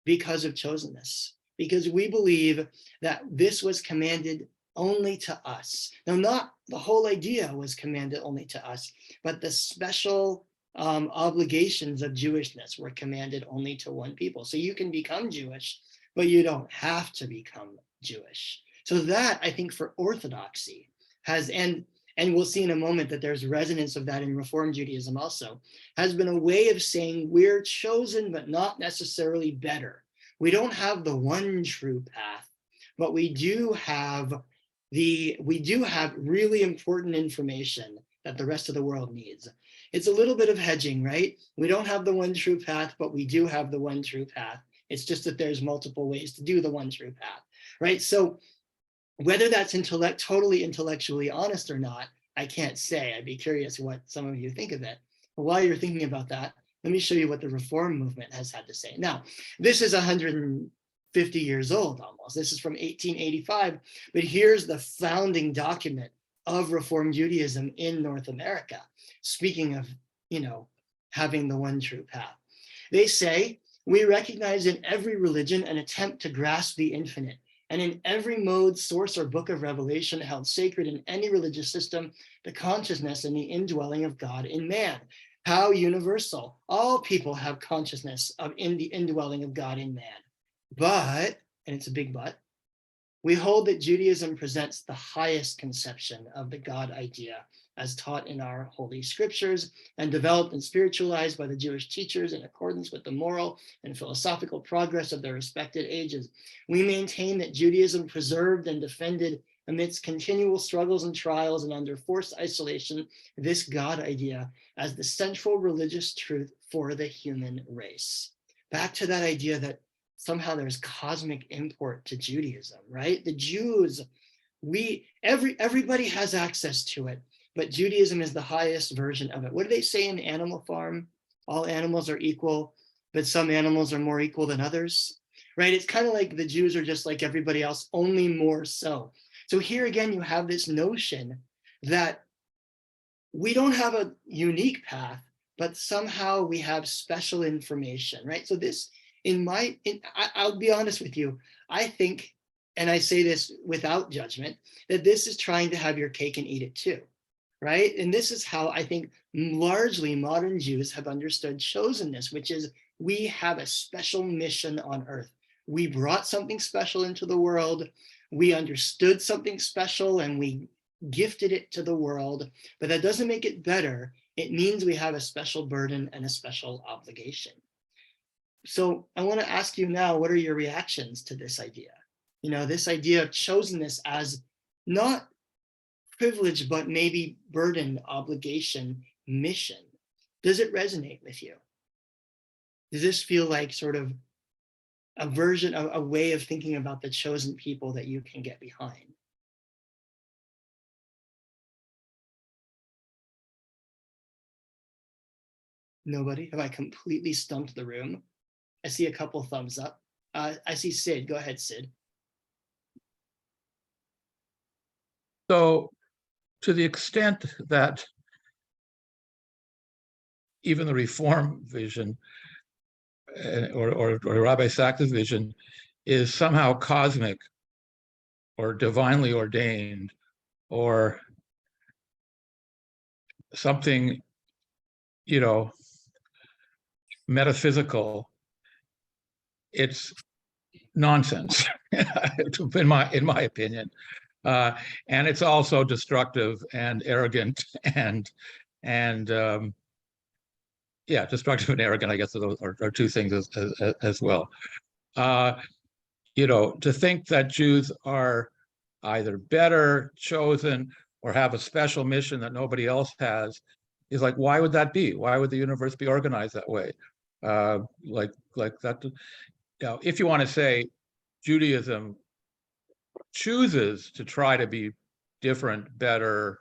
Because of chosenness. Because we believe that this was commanded only to us. Now, not the whole idea was commanded only to us, but the special obligations of Jewishness were commanded only to one people. So you can become Jewish, but you don't have to become Jewish. So that, I think, for Orthodoxy has, and we'll see in a moment that there's resonance of that in Reform Judaism also, has been a way of saying we're chosen, but not necessarily better. We don't have the one true path, but we do have really important information that the rest of the world needs. It's a little bit of hedging, right? We don't have the one true path, but we do have the one true path. It's just that there's multiple ways to do the one true path, right? So whether that's totally intellectually honest or not, I can't say. I'd be curious what some of you think of it. But while you're thinking about that, let me show you what the Reform movement has had to say. Now, this is 150 years old almost. This is from 1885, but here's the founding document of Reform Judaism in North America. Speaking of, having the one true path. They say, We recognize in every religion an attempt to grasp the infinite, and in every mode, source, or book of revelation held sacred in any religious system, the consciousness and the indwelling of God in man. How universal. All people have consciousness of the indwelling of God in man. But, and it's a big but, we hold that Judaism presents the highest conception of the God idea as taught in our holy scriptures and developed and spiritualized by the Jewish teachers in accordance with the moral and philosophical progress of their respected ages. We maintain that Judaism preserved and defended amidst continual struggles and trials and under forced isolation this God idea as the central religious truth for the human race. Back to that idea that somehow there's cosmic import to Judaism, right? The Jews, everybody has access to it, but Judaism is the highest version of it. What do they say in Animal Farm? All animals are equal, but some animals are more equal than others, right? It's kind of like the Jews are just like everybody else, only more so. So here again, you have this notion that we don't have a unique path, but somehow we have special information, right? So this, I'll be honest with you, I think, and I say this without judgment, that this is trying to have your cake and eat it too, right? And this is how I think largely modern Jews have understood chosenness, which is we have a special mission on earth. We brought something special into the world. We understood something special and we gifted it to the world, but that doesn't make it better. It means we have a special burden and a special obligation. So I want to ask you now, what are your reactions to this idea? You know, this idea of chosenness as not privilege, but maybe burden, obligation, mission. Does it resonate with you? Does this feel like sort of a version of a way of thinking about the chosen people that you can get behind? Nobody? Have I completely stumped the room? I see a couple thumbs up. I see Sid. Go ahead, Sid. So to the extent that even the Reform vision or Rabbi Sacks' vision is somehow cosmic or divinely ordained or something, you know, metaphysical, it's nonsense, in my opinion. And it's also destructive and arrogant and yeah, destructive and arrogant, I guess, are two things as well. You know, to think that Jews are either better chosen or have a special mission that nobody else has is like, why would that be? Why would the universe be organized that way? Like that, you know, if you want to say Judaism chooses to try to be different, better,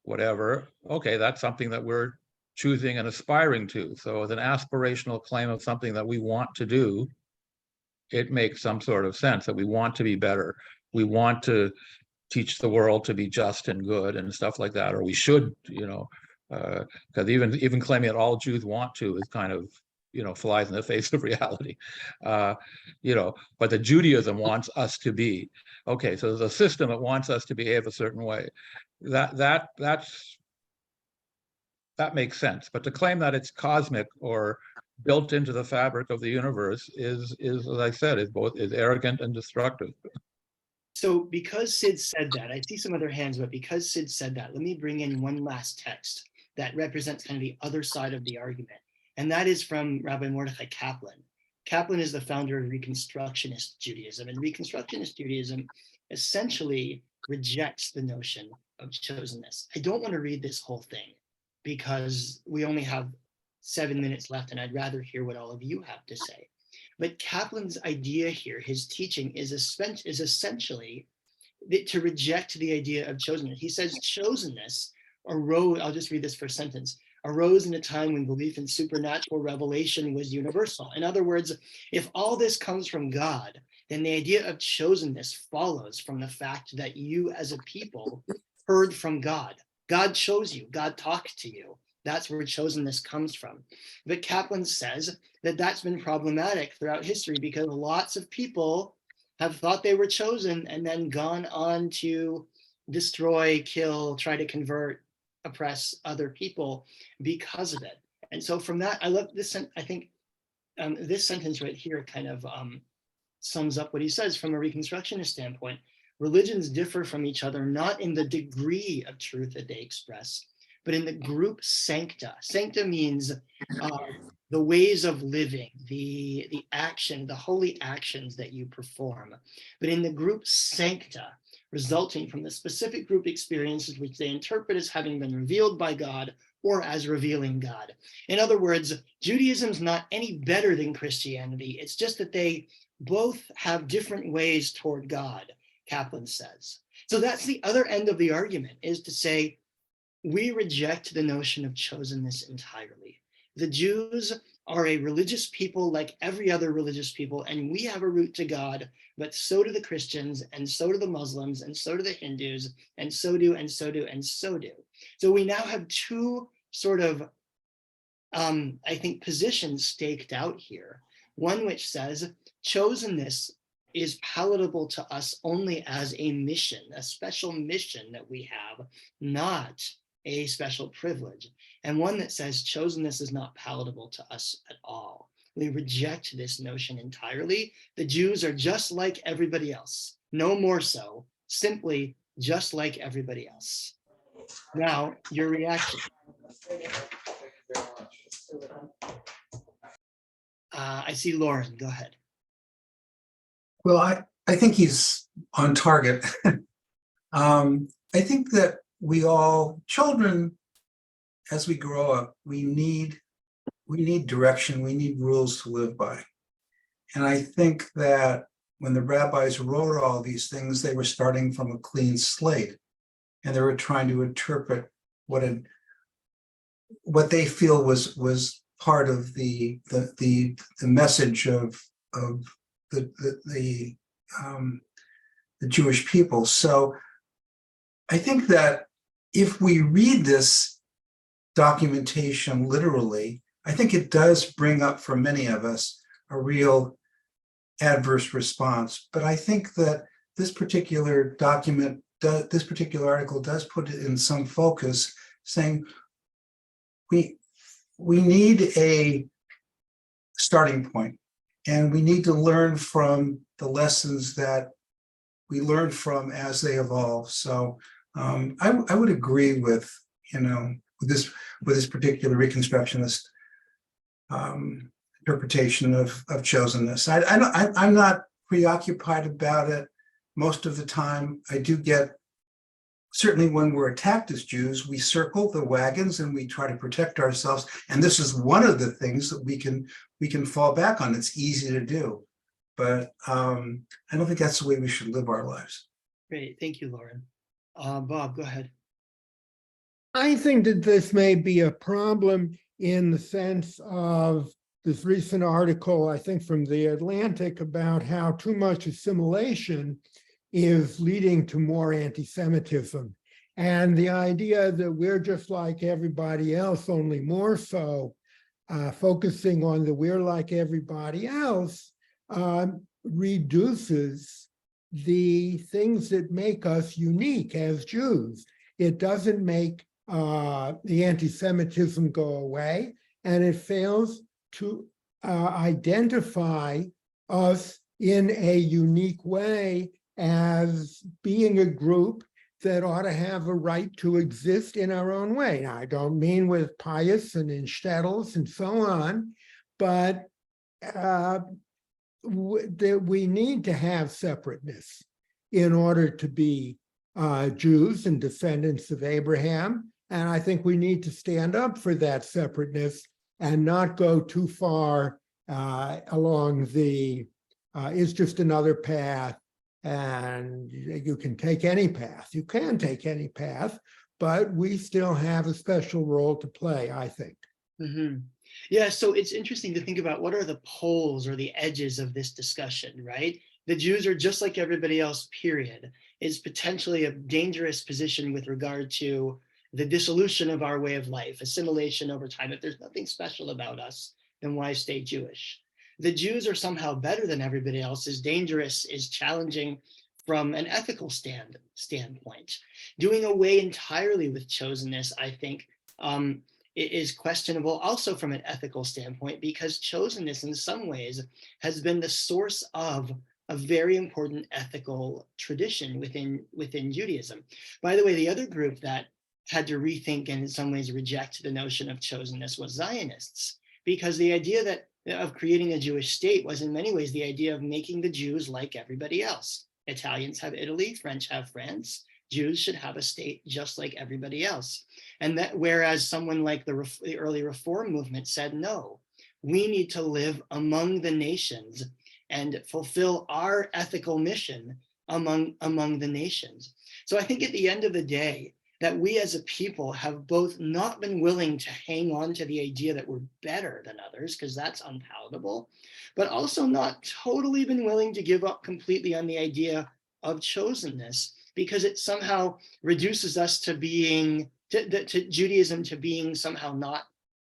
whatever, okay, that's something that we're choosing and aspiring to. So as an aspirational claim of something that we want to do, it makes some sort of sense that we want to be better. We want to teach the world to be just and good and stuff like that, or we should, you know, because even claiming that all Jews want to is kind of, you know, flies in the face of reality, you know, but the Judaism wants us to be. Okay, so there's a system that wants us to behave a certain way. That makes sense. But to claim that it's cosmic or built into the fabric of the universe is as I said, is arrogant and destructive. So because Sid said that, I see some other hands, but because Sid said that, let me bring in one last text that represents kind of the other side of the argument. And that is from Rabbi Mordechai Kaplan. Kaplan is the founder of Reconstructionist Judaism, and Reconstructionist Judaism essentially rejects the notion of chosenness. I don't want to read this whole thing because we only have 7 minutes left, and I'd rather hear what all of you have to say. But Kaplan's idea here, his teaching is essentially to reject the idea of chosenness. He says chosenness arose, I'll just read this first sentence, arose in a time when belief in supernatural revelation was universal. In other words, if all this comes from God, then the idea of chosenness follows from the fact that you as a people heard from God. God chose you, God talked to you, That's where chosenness comes from. But Kaplan says that that's been problematic throughout history because lots of people have thought they were chosen and then gone on to destroy, kill, try to convert, oppress other people because of it. And so from that, I love this. I think this sentence right here kind of sums up what he says from a Reconstructionist standpoint. Religions differ from each other, not in the degree of truth that they express, but in the group sancta. Sancta means the ways of living, the action, the holy actions that you perform. But in the group sancta, resulting from the specific group experiences which they interpret as having been revealed by God or as revealing God. In other words, Judaism is not any better than Christianity. It's just that they both have different ways toward God, Kaplan says. So that's the other end of the argument, is to say, we reject the notion of chosenness entirely. The Jews are a religious people like every other religious people, and we have a route to God, but so do the Christians, and so do the Muslims, and so do the Hindus, and so do, and so do, and so do. So we now have two sort of, I think, positions staked out here. One which says chosenness is palatable to us only as a mission, a special mission that we have, not a special privilege. And one that says chosenness is not palatable to us at all. We reject this notion entirely. The Jews are just like everybody else, no more so, simply just like everybody else. Now, your reaction. I see Lauren, go ahead. Well, I think he's on target. I think that we all, children, as we grow up, we need direction, we need rules to live by. And I think that when the rabbis wrote all these things, they were starting from a clean slate, and they were trying to interpret what they feel was part of the message of the Jewish people. So I think that if we read this documentation literally, I think it does bring up for many of us a real adverse response. But I think that this particular document, this particular article does put it in some focus, saying we need a starting point, and we need to learn from the lessons that we learned from as they evolve. So I would agree with this particular Reconstructionist interpretation of chosenness. I'm not preoccupied about it most of the time. I do get, certainly when we're attacked as Jews, we circle the wagons and we try to protect ourselves. And this is one of the things that we can fall back on. It's easy to do, but I don't think that's the way we should live our lives. Great, thank you, Lauren. Bob, go ahead. I think that this may be a problem in the sense of this recent article, I think from the Atlantic, about how too much assimilation is leading to more anti-Semitism. And the idea that we're just like everybody else, only more so, focusing on the we're like everybody else, reduces the things that make us unique as Jews. It doesn't make the anti-Semitism go away, and it fails to identify us in a unique way as being a group that ought to have a right to exist in our own way. Now, I don't mean with pious and in shtetls and so on, but we need to have separateness in order to be Jews and descendants of Abraham. And I think we need to stand up for that separateness and not go too far along the, it's just another path, and you can take any path. You can take any path, but we still have a special role to play, I think. Mm-hmm. Yeah, so it's interesting to think about what are the poles or the edges of this discussion, right? The Jews are just like everybody else, period. Is potentially a dangerous position with regard to the dissolution of our way of life, assimilation over time. If there's nothing special about us, then why stay Jewish? The Jews are somehow better than everybody else is dangerous, is challenging from an ethical standpoint. Doing away entirely with chosenness, I think, it is questionable also from an ethical standpoint, because chosenness in some ways has been the source of a very important ethical tradition within Judaism. By the way, the other group that had to rethink and in some ways reject the notion of chosenness was Zionists, because the idea of creating a Jewish state was in many ways the idea of making the Jews like everybody else. Italians have Italy, French have France. Jews should have a state just like everybody else. And that, whereas someone like the early Reform movement said, no, we need to live among the nations and fulfill our ethical mission among the nations. So I think at the end of the day, that we as a people have both not been willing to hang on to the idea that we're better than others, because that's unpalatable, but also not totally been willing to give up completely on the idea of chosenness, because it somehow reduces us to being, to Judaism to being somehow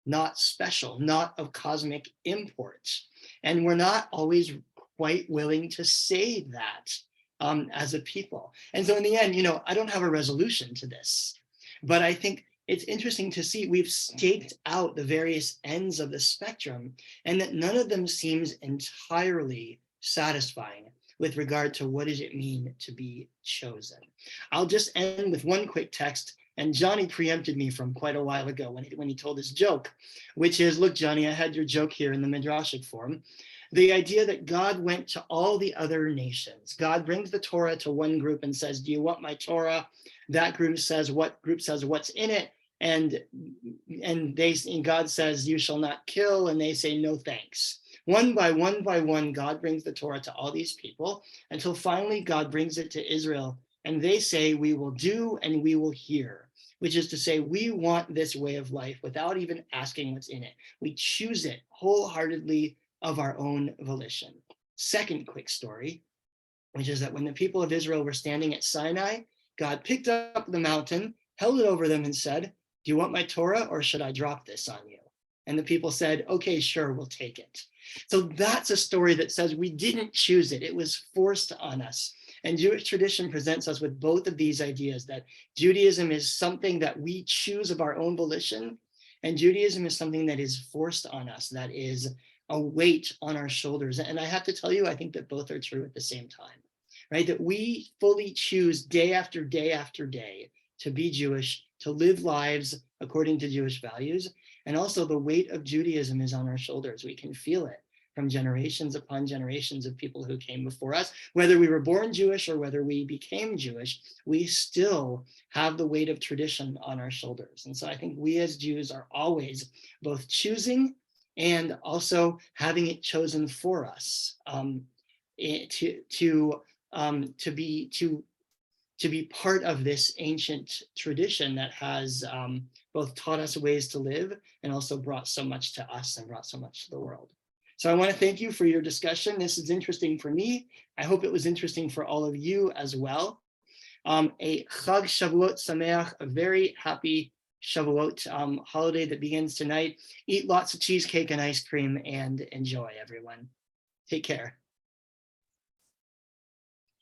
not special, not of cosmic import. And we're not always quite willing to say that as a people. And so in the end, I don't have a resolution to this, but I think it's interesting to see we've staked out the various ends of the spectrum and that none of them seems entirely satisfying with regard to what does it mean to be chosen. I'll just end with one quick text, and Johnny preempted me from quite a while ago when he told his joke, which is, look, Johnny, I had your joke here in the Midrashic form. The idea that God went to all the other nations. God brings the Torah to one group and says, do you want my Torah? That group says what's in it. And God says, you shall not kill. And they say, no, thanks. One by one, God brings the Torah to all these people until finally God brings it to Israel. And they say, we will do and we will hear, which is to say, we want this way of life without even asking what's in it. We choose it wholeheartedly of our own volition. Second quick story, which is that when the people of Israel were standing at Sinai, God picked up the mountain, held it over them and said, do you want my Torah or should I drop this on you? And the people said, okay, sure, we'll take it. So that's a story that says we didn't choose it. It was forced on us. And Jewish tradition presents us with both of these ideas, that Judaism is something that we choose of our own volition, and Judaism is something that is forced on us, that is a weight on our shoulders. And I have to tell you, I think that both are true at the same time, right? That we fully choose day after day after day to be Jewish, to live lives according to Jewish values. And also the weight of Judaism is on our shoulders. We can feel it from generations upon generations of people who came before us. Whether we were born Jewish or whether we became Jewish, we still have the weight of tradition on our shoulders. And so I think we as Jews are always both choosing and also having it chosen for us to be part of this ancient tradition that has both taught us ways to live and also brought so much to us and brought so much to the world. So I want to thank you for your discussion. This is interesting for me. I hope it was interesting for all of you as well. A Chag Shavuot Sameach, a very happy Shavuot holiday that begins tonight. Eat lots of cheesecake and ice cream and enjoy, everyone. Take care.